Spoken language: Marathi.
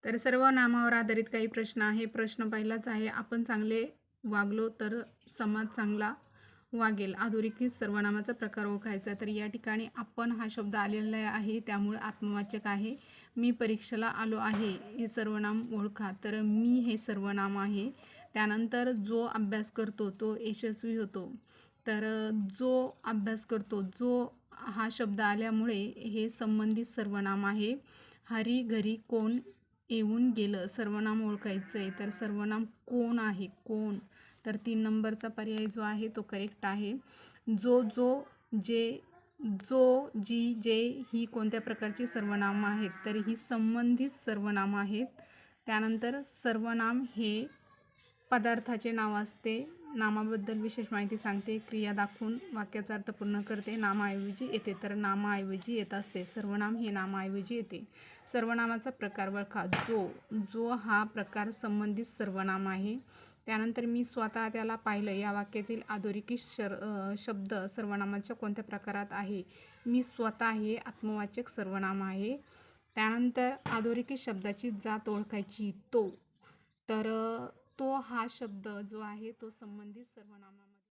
तर सर्व नामावर आधारित काही प्रश्न आहे. प्रश्न पहिलाच आहे, आपण चांगले वागलो तर समाज चांगला वागेल. अधोरेखित सर्वनामाचा प्रकार ओळखायचा. तर या ठिकाणी आपण हा शब्द आलेला आहे, त्यामुळे आत्मवाचक आहे. मी परीक्षेला आलो आहे, हे सर्वनाम ओळखा. तर मी हे सर्वनाम आहे. त्यानंतर जो अभ्यास करतो तो यशस्वी होतो. तर जो अभ्यास करतो, जो हा शब्द आल्यामुळे हे संबंधित सर्वनाम आहे. हरी घरी कोण येऊन गेलं, सर्वनाम ओळखायचं आहे. तर सर्वनाम कोण आहे, कोण. तर 3 नंबरचा पर्याय जो आहे तो करेक्ट आहे. जो, जे, जो, जी, जे ही कोणत्या प्रकारची सर्वनामं आहेत, तर ही संबंधित सर्वनामं आहेत. त्यानंतर सर्वनाम हे पदार्थाचे नाव असते. नामाबद्दल विशेष माहिती सांगते. क्रिया दाखवून वाक्याचा अर्थ पूर्ण करते. नामाऐवजी येते, तर नामाऐवजी येत असते. सर्वनाम हे नामाऐवजी येते. सर्वनामाचा प्रकार ओळखा. जो हा प्रकार संबंधित सर्वनाम आहे. त्यानंतर मी स्वतः त्याला पाहिलं, या वाक्यातील अधोरेखित शब्द सर्वनामाच्या कोणत्या प्रकारात आहे. मी स्वतः हे आत्मवाचक सर्वनाम आहे. त्यानंतर अधोरेखित शब्दाची जात ओळखायची. तो, तर तो हा शब्द जो आहे तो संबंधित सर्वनामामध्ये